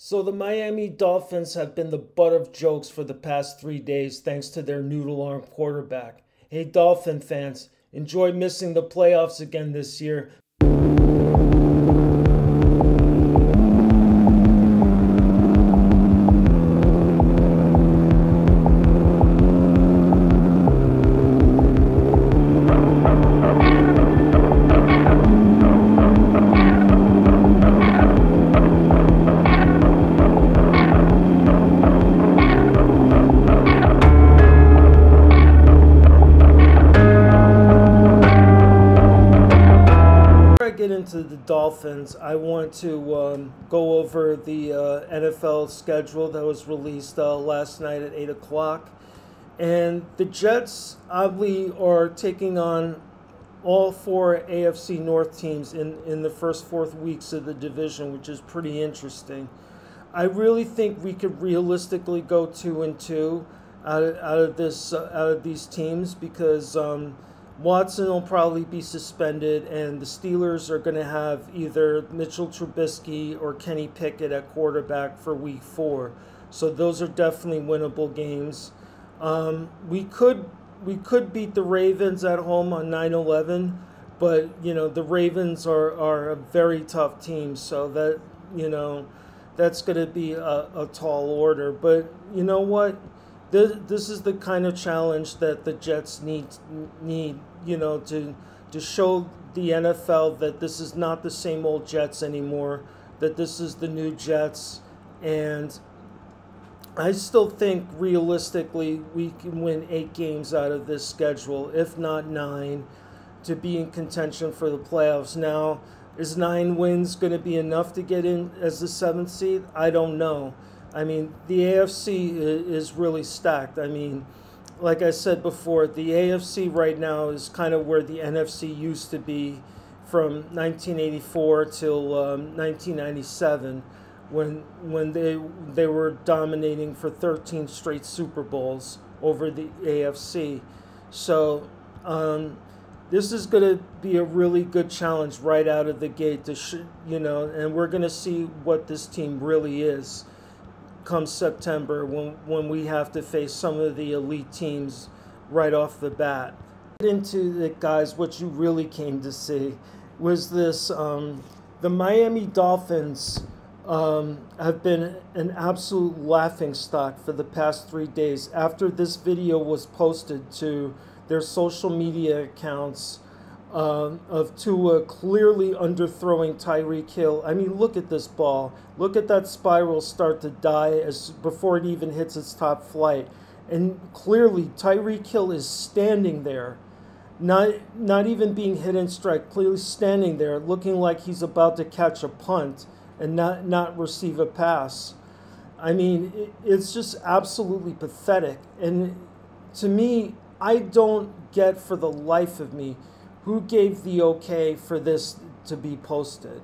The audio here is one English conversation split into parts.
So the Miami Dolphins have been the butt of jokes for the past 3 days thanks to their noodle arm quarterback. Hey Dolphin fans, enjoy missing the playoffs again this year. Get into the Dolphins, I want to go over the NFL schedule that was released last night at 8 o'clock. And the Jets, oddly, are taking on all four AFC North teams in the first 4 weeks of the division, which is pretty interesting. I really think we could realistically go 2-2 out of these teams because Watson will probably be suspended, and the Steelers are going to have either Mitchell Trubisky or Kenny Pickett at quarterback for Week 4. So those are definitely winnable games. We could beat the Ravens at home on 9/11, but the Ravens are a very tough team, so that's going to be a tall order. But you know what? This is the kind of challenge that the Jets need to show the NFL that this is not the same old Jets anymore, that this is the new Jets. And I still think realistically we can win 8 games out of this schedule, if not 9, to be in contention for the playoffs. Now, is 9 wins going to be enough to get in as the 7th seed? I don't know. I mean, the AFC is really stacked. I mean, like I said before, the AFC right now is kind of where the NFC used to be from 1984 till 1997, when they were dominating for 13 straight Super Bowls over the AFC. So this is going to be a really good challenge right out of the gate and we're going to see what this team really is come September when we have to face some of the elite teams right off the bat. Get into it, guys. What you really came to see was this: the Miami Dolphins have been an absolute laughingstock for the past 3 days after this video was posted to their social media accounts of Tua clearly underthrowing Tyreek Hill. I mean, look at this ball. Look at that spiral start to die before it even hits its top flight. And clearly, Tyreek Hill is standing there, not even being hit in strike, clearly standing there, looking like he's about to catch a punt and not receive a pass. I mean, it's just absolutely pathetic. And to me, I don't get for the life of me who gave the okay for this to be posted.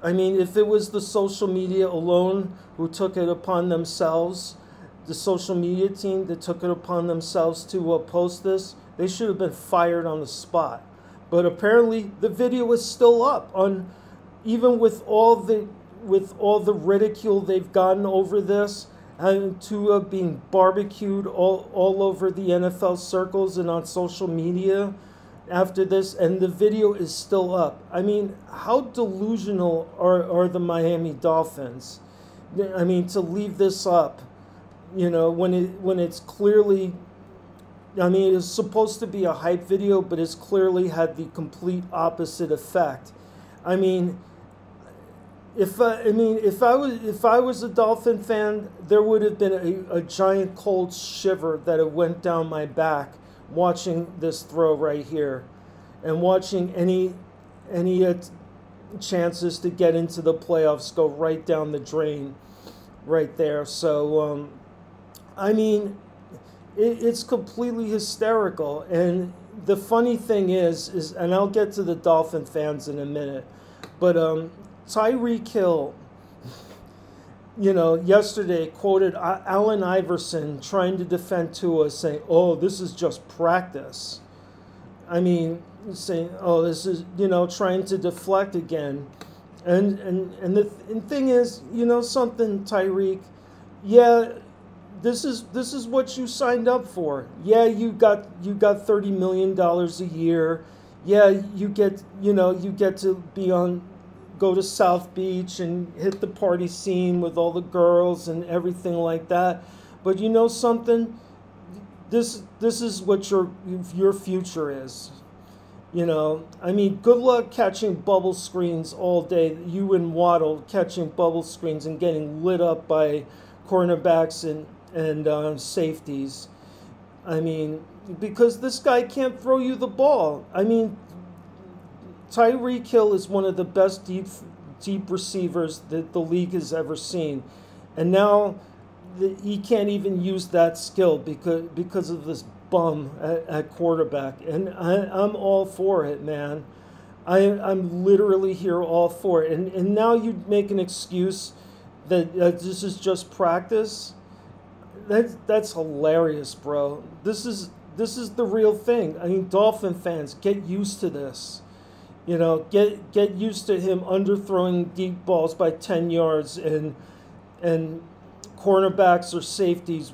I mean, if it was the social media alone who took it upon themselves, the social media team that took it upon themselves to post this, they should have been fired on the spot. But apparently the video is still up, even with all the ridicule they've gotten over this, and Tua being barbecued all over the NFL circles and on social media after this, and the video is still up. I mean, how delusional are the Miami Dolphins? I mean, to leave this up, when it's clearly, I mean, it's supposed to be a hype video, but it's clearly had the complete opposite effect. I mean, if I was a Dolphin fan, there would have been a giant cold shiver that it went down my back watching this throw right here, and watching any chances to get into the playoffs go right down the drain right there. So I mean, it's completely hysterical. And the funny thing is and I'll get to the Dolphin fans in a minute, but Tyreek Hill, yesterday quoted Allen Iverson trying to defend Tua, saying, "Oh, this is just practice." I mean, saying, "Oh, this is," trying to deflect again And the thing is, you know something, Tyreek, yeah, this is what you signed up for. Yeah, you got $30 million a year. Yeah, you get to be on, go to South Beach and hit the party scene with all the girls and everything like that. But you know something, this is what your future is. I mean, good luck catching bubble screens all day. You and Waddle catching bubble screens and getting lit up by cornerbacks and safeties. I mean, because this guy can't throw you the ball. I mean, Tyreek Hill is one of the best deep receivers that the league has ever seen, and now he can't even use that skill because of this bum at quarterback. And I'm all for it, man. I'm literally here all for it. And now you make an excuse that this is just practice. That's hilarious, bro. This is the real thing. I mean, Dolphin fans, get used to this. Get used to him underthrowing deep balls by 10 yards and cornerbacks or safeties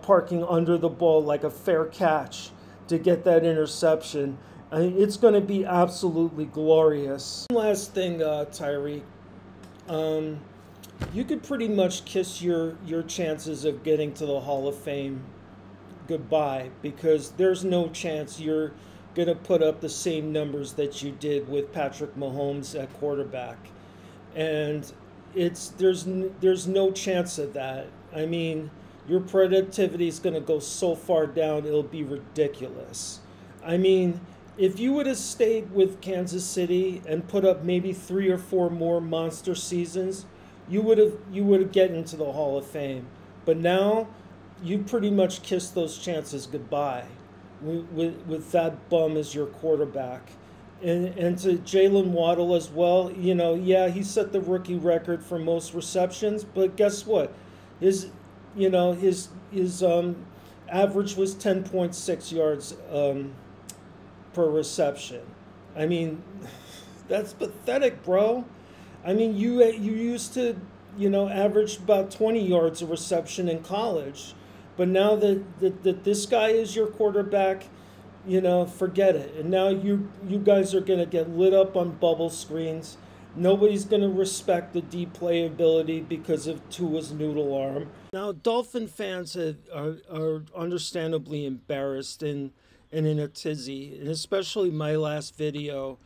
parking under the ball like a fair catch to get that interception. I mean, it's going to be absolutely glorious. One last thing, Tyreek. You could pretty much kiss your chances of getting to the Hall of Fame goodbye, because there's no chance you're going to put up the same numbers that you did with Patrick Mahomes at quarterback. And there's no chance of that. I mean, your productivity is going to go so far down, it'll be ridiculous. I mean, if you would have stayed with Kansas City and put up maybe 3 or 4 more monster seasons, you would have get into the Hall of Fame. But now you pretty much kissed those chances goodbye with that bum as your quarterback. And to Jalen Waddle as well, yeah, he set the rookie record for most receptions, but guess what? His average was 10.6 yards per reception. I mean, that's pathetic, bro. I mean, you used to, average about 20 yards a reception in college, but now that this guy is your quarterback, forget it. And now you guys are going to get lit up on bubble screens. Nobody's going to respect the deep playability because of Tua's noodle arm. Now, Dolphin fans are understandably embarrassed and in a tizzy, and especially my last video.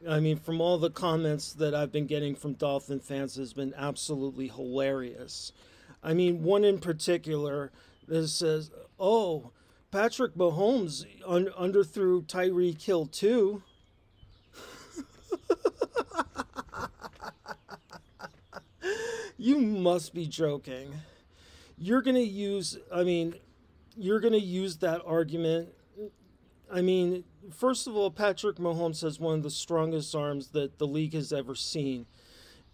I mean, from all the comments that I've been getting from Dolphin fans has been absolutely hilarious. I mean, one in particular that says, "Oh, Patrick Mahomes underthrew Tyreek Hill too." You must be joking. You're going to use that argument. I mean, first of all, Patrick Mahomes has one of the strongest arms that the league has ever seen.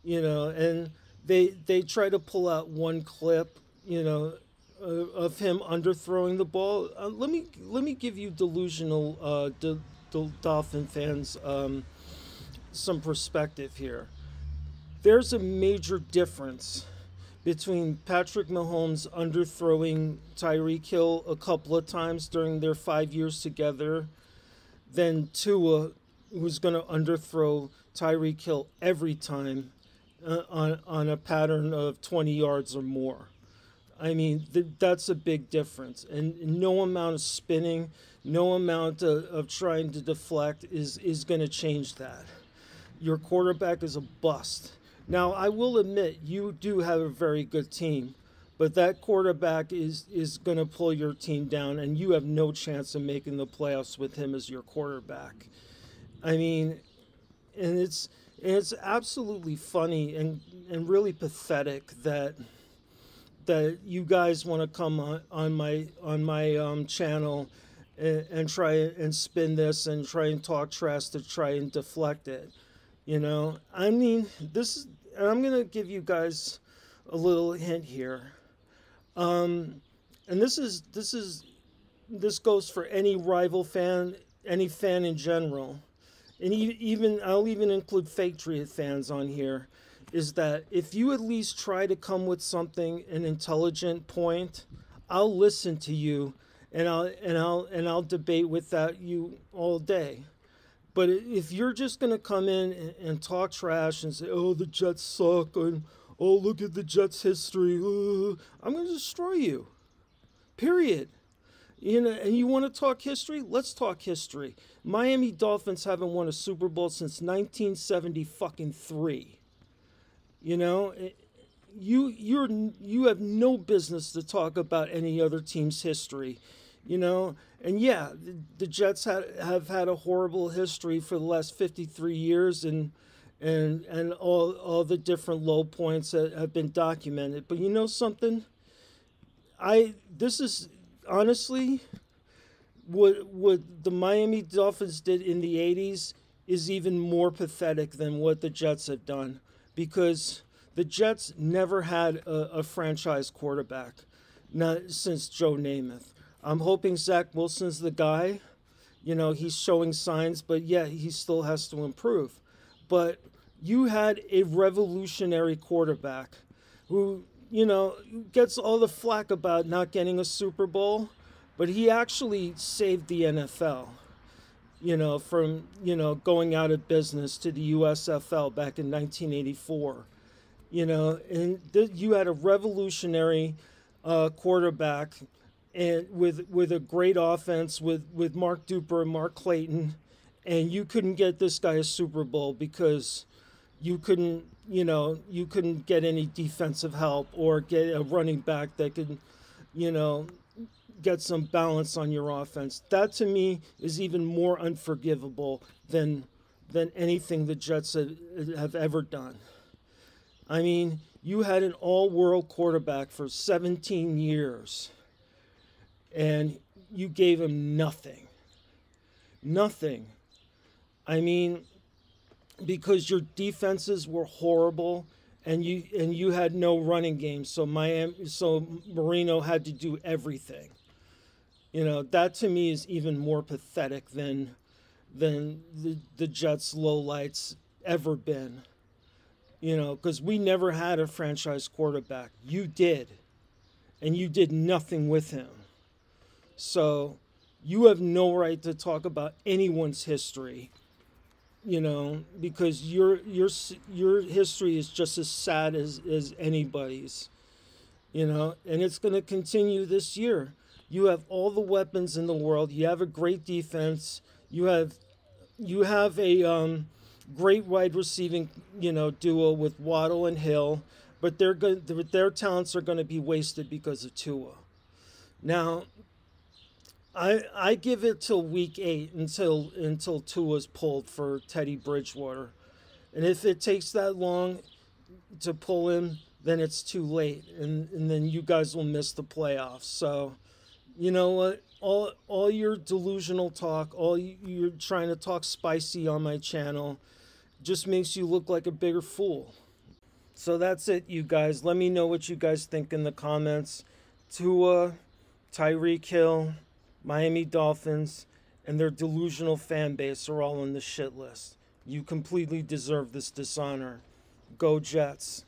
And they try to pull out one clip, of him underthrowing the ball. Let me give you delusional Dolphin fans some perspective here. There's a major difference between Patrick Mahomes underthrowing Tyreek Hill a couple of times during their 5 years together than Tua, who's going to underthrow Tyreek Hill every time on a pattern of 20 yards or more. I mean, that's a big difference. And no amount of spinning, no amount of trying to deflect is going to change that. Your quarterback is a bust. Now, I will admit, you do have a very good team, but that quarterback is going to pull your team down, and you have no chance of making the playoffs with him as your quarterback. I mean, and it's absolutely funny and really pathetic that you guys want to come on my channel and try and spin this and try and talk trash to try and deflect it. I mean, and I'm going to give you guys a little hint here. And this goes for any rival fan, any fan in general. and even I'll even include Patriot fans on here, is that if you at least try to come with something, an intelligent point, I'll listen to you, and I'll debate with that you all day. But if you're just gonna come in and talk trash and say, "Oh, the Jets suck," and "Oh, look at the Jets' history," I'm gonna destroy you. Period. You know, and you want to talk history? Let's talk history. Miami Dolphins haven't won a Super Bowl since 1970 fucking 3. You know, you have no business to talk about any other team's history. You know, and yeah, the Jets have had a horrible history for the last 53 years, and all the different low points that have been documented. But you know something? This is honestly what the Miami Dolphins did in the 80s is even more pathetic than what the Jets have done, because the Jets never had a franchise quarterback, not since Joe Namath. I'm hoping Zach Wilson's the guy. You know, he's showing signs, but yeah, he still has to improve. But you had a revolutionary quarterback who, you know, gets all the flack about not getting a Super Bowl, but he actually saved the NFL, you know, from, you know, going out of business to the USFL back in 1984. You know, and you had a revolutionary quarterback, and with a great offense with Mark Duper and Mark Clayton, and you couldn't get this guy a Super Bowl because you couldn't get any defensive help or get a running back that could, you know, get some balance on your offense. That to me is even more unforgivable than anything the Jets have ever done. I mean, you had an all-world quarterback for 17 years, and you gave him nothing. Nothing. I mean, because your defenses were horrible, and you had no running game, so Marino had to do everything. You know, that to me is even more pathetic than the Jets' lowlights ever been. You know, because we never had a franchise quarterback. You did, and you did nothing with him. So you have no right to talk about anyone's history, you know, because your history is just as sad as anybody's, you know, and it's going to continue this year. You have all the weapons in the world. You have a great defense. You have a great wide receiving, you know, duo with Waddle and Hill, but their talents are going to be wasted because of Tua. Now, I give it till week 8 until Tua's pulled for Teddy Bridgewater, and if it takes that long to pull him, then it's too late, and then you guys will miss the playoffs. So, you know what? All your delusional talk, you're trying to talk spicy on my channel, just makes you look like a bigger fool. So that's it, you guys. Let me know what you guys think in the comments. Tua, Tyreek Hill, Miami Dolphins, and their delusional fan base are all on the shit list. You completely deserve this dishonor. Go Jets.